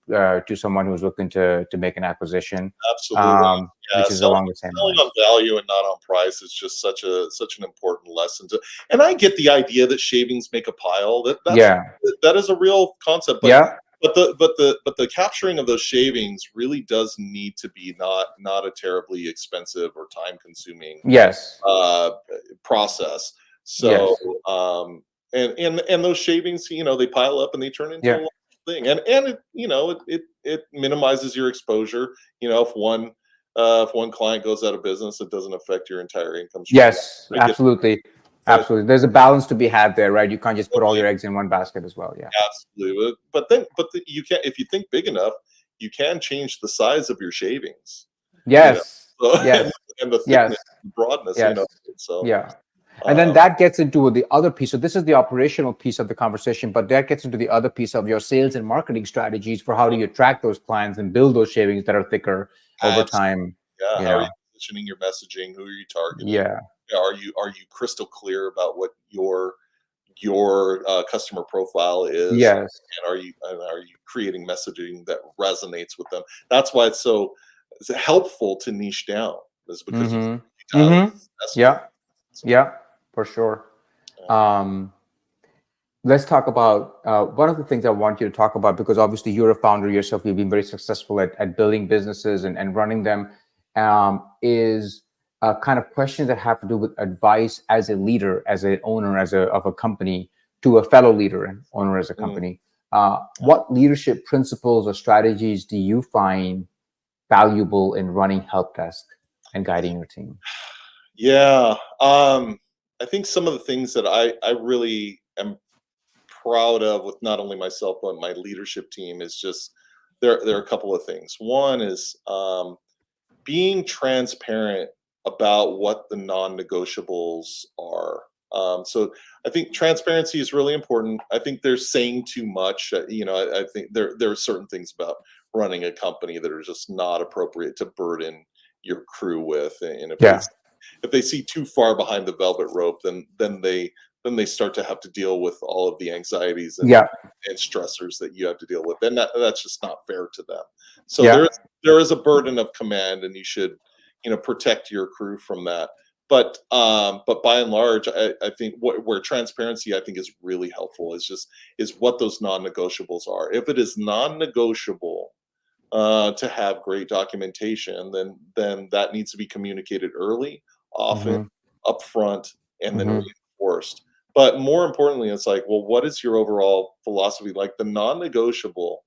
someone who's looking to make an acquisition, Absolutely. Yeah, which is along the same selling on lines. value and not on price is just such an important lesson to. And I get the idea that shavings make a pile. Yeah, That is a real concept, but yeah, the capturing of those shavings really does need to be not a terribly expensive or time consuming yes, uh, process. So yes, and those shavings, they pile up and they turn into a yeah, large thing, and it minimizes your exposure. If one client goes out of business, it doesn't affect your entire income stream. yes, I get absolutely, but absolutely. There's a balance to be had there, right? You can't just put all your eggs in one basket as well. Yeah. absolutely, you can, if you think big enough, you can change the size of your shavings. You know, Yes. so, Yes. and the Yes. thickness, and broadness. Yes. So. Yeah. And then Um, that gets into the other piece. So this is the operational piece of the conversation, but that gets into the other piece of your sales and marketing strategies for how do you attract those clients and build those shavings that are thicker over Absolutely. time. Yeah. You How are you know. positioning your messaging? Who are you targeting? Yeah. Yeah, are you crystal clear about what your customer profile is? Yes. And are you creating messaging that resonates with them? That's why it's helpful to niche down, is because you Mm-hmm. dial in Mm-hmm. messaging. Yeah. So, Yeah. For sure. Um, let's talk about one of the things I want you to talk about, because obviously you're a founder yourself, you've been very successful at building businesses and running them, is kind of questions that have to do with advice as a leader, as an owner, of a company, to a fellow leader and owner as a mm, company. What leadership principles or strategies do you find valuable in running help desk and guiding your team? yeah. I think some of the things that I really am proud of with not only myself but my leadership team is just there are a couple of things. One is being transparent about what the non-negotiables are. So I think transparency is really important. I think they're saying too much. I think there are certain things about running a company that are just not appropriate to burden your crew with. And Yeah. if they see too far behind the velvet rope, then they start to have to deal with all of the anxieties Yeah. and stressors that you have to deal with, and that's just not fair to them. So Yeah. there is a burden of command, and you should protect your crew from that. but by and large, I think where transparency, I think, is really helpful is what those non-negotiables are. If it is non-negotiable to have great documentation, then that needs to be communicated early, often, Mm-hmm. upfront, and then Mm-hmm. reinforced. But more importantly, it's like, well, what is your overall philosophy? Like the non-negotiable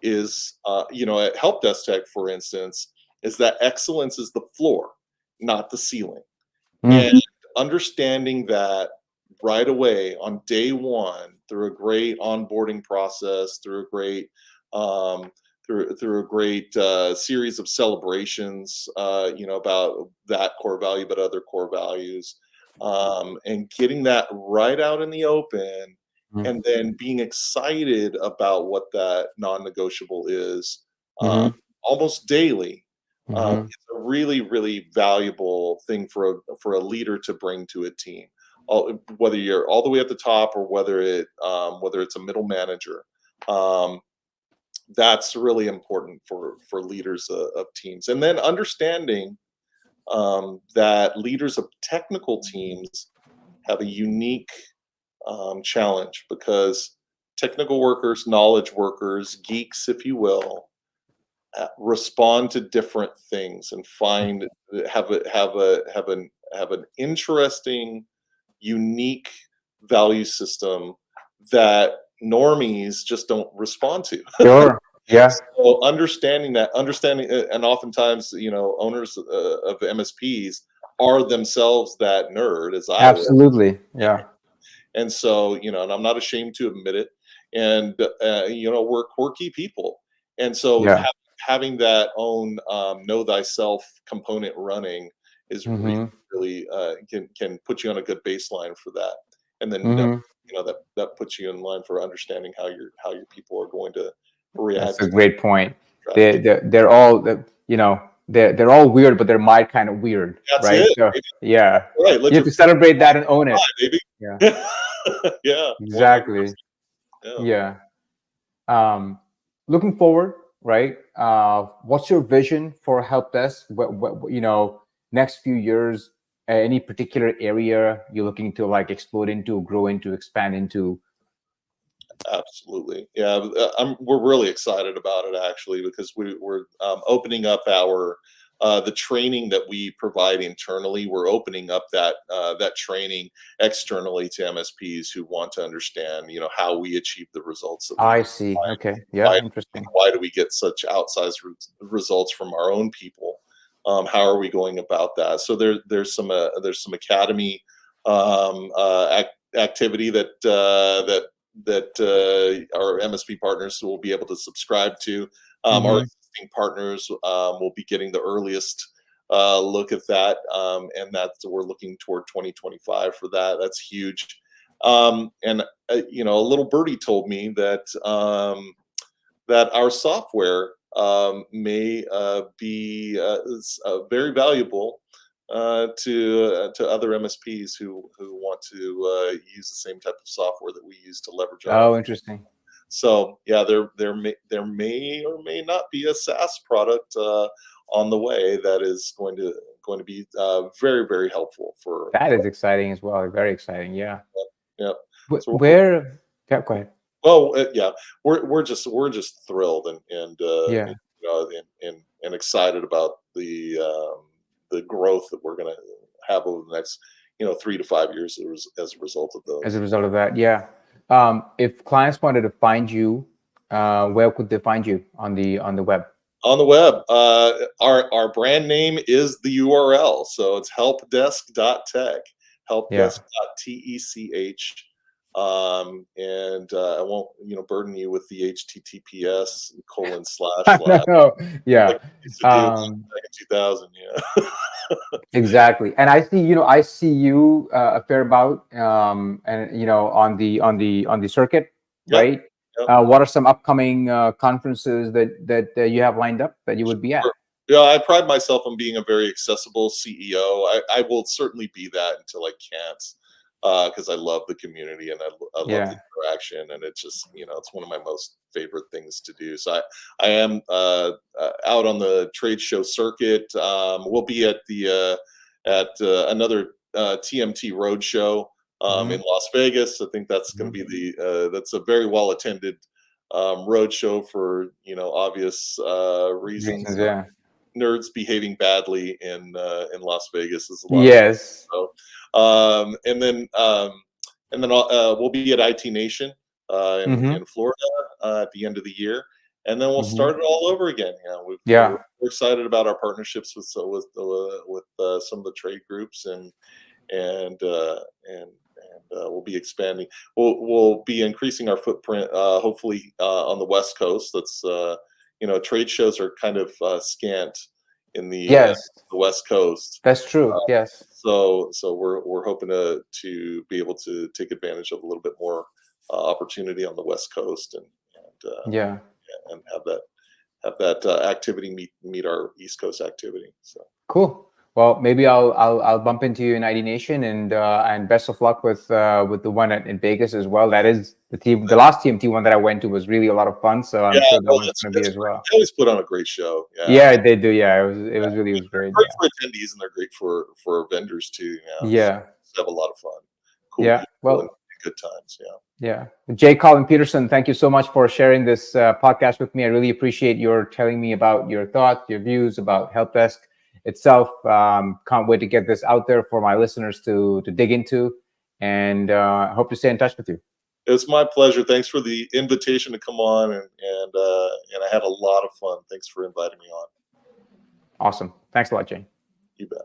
is, at Helpdesk.tech, for instance, is that excellence is the floor, not the ceiling. Mm. And understanding that right away on day one through a great onboarding process, through a great um, through a great series of celebrations, about that core value, but other core values, and getting that right out in the open, Mm. and then being excited about what that non-negotiable is, uh, Mm-hmm. almost daily. Mm-hmm. It's a really, really valuable thing for a leader to bring to a team. Whether you're all the way at the top or whether it's a middle manager, um, that's really important for leaders of teams. And then understanding that leaders of technical teams have a unique challenge, because technical workers, knowledge workers, geeks, if you will, respond to different things and have an interesting, unique value system that normies just don't respond to. Sure. Yeah. So and oftentimes, owners of MSPs are themselves that nerd, as I was. Absolutely. Yeah. And so, and I'm not ashamed to admit it. And, we're quirky people. And so Yeah. having that own know thyself component running is really, Mm-hmm. really can put you on a good baseline for that. And then, Mm-hmm. that puts you in line for understanding how your people are going to react That's a to great point. traffic. They're all they're all weird, but they're my kind of weird, That's right? it. So Baby. yeah, Right. Let you have your to celebrate that and own it. fly, baby. Yeah. Yeah. 100%. Exactly. Yeah. Yeah. Um, Looking forward, right? What's your vision for help desk? Next few years, any particular area you're looking to like explode into, grow into, expand into? Absolutely. Yeah, we're really excited about it, actually, because we're opening up the training that we provide internally. We're opening up that training externally to MSPs who want to understand, how we achieve the results that we I do. see. Okay. Why Yeah. Interesting. why do we get such outsized results from our own people? How are we going about that? So there's some academy activity that our MSP partners will be able to subscribe to. Our Mm-hmm. existing partners will be getting the earliest look at that, and we're looking toward 2025 for that. That's huge. And a little birdie told me that our software may be very valuable to other MSPs who want to use the same type of software that we use to leverage our own. Oh, interesting. So yeah, there may or may not be a SaaS product on the way that is going to be very, very helpful for. That is exciting as well. Very exciting. Yeah. Yeah. So Where? Yeah. Go ahead. well, yeah, we're just thrilled Yeah. and excited about the growth that we're going to have over the next 3 to 5 years as a result of As a those. result of that, yeah. If clients wanted to find you, where could they find you on the web? On the web, our brand name is the URL, so it's helpdesk.tech, Yeah. helpdesk.tech. And I won't burden you with the HTTPS colon slash No, slash no. Yeah. like we used to do Um, back in 2000. Yeah. exactly. And I see you a fair amount, and on the circuit, Yep. right? Yep. What are some upcoming conferences that you have lined up that you would be at? Sure. Yeah, I pride myself on being a very accessible CEO. I will certainly be that until I can't, because I love the community and I love the Yeah. interaction, and it's just it's one of my most favorite things to do. So I am out on the trade show circuit. We'll be at at another TMT roadshow in Las Vegas. I think that's going to be that's a very well attended roadshow for obvious reasons. Yeah. Nerds behaving badly in Las Vegas is a lot Yes. of fun. And then we'll be at IT Nation in Florida at the end of the year, and then we'll start it all over again. We're excited about our partnerships with some of the trade groups, and we'll be expanding. We'll be increasing our footprint, hopefully on the West Coast. That's trade shows are kind of scant in the West Coast. That's true. Yes. So we're hoping to be able to take advantage of a little bit more opportunity on the West Coast and have that activity meet our East Coast activity. So cool. Well, maybe I'll bump into you in ID Nation, and best of luck with the one in Vegas as well. That is the last TMT one that I went to was really a lot of fun. So I'm sure that one's going to be as well. They always put on a great show. Yeah, they do. Yeah, it was really great. Great for attendees, and they're great for vendors too. So have a lot of fun. Cool. Yeah. Well, good times. Yeah. Jay, Colin, Petersen, thank you so much for sharing this podcast with me. I really appreciate your telling me about your thoughts, your views about Helpdesk itself. Can't wait to get this out there for my listeners to dig into, and I hope to stay in touch with you. It's my pleasure. Thanks for the invitation to come on, and I had a lot of fun. Thanks for inviting me on. Awesome. Thanks a lot, Jay. You bet.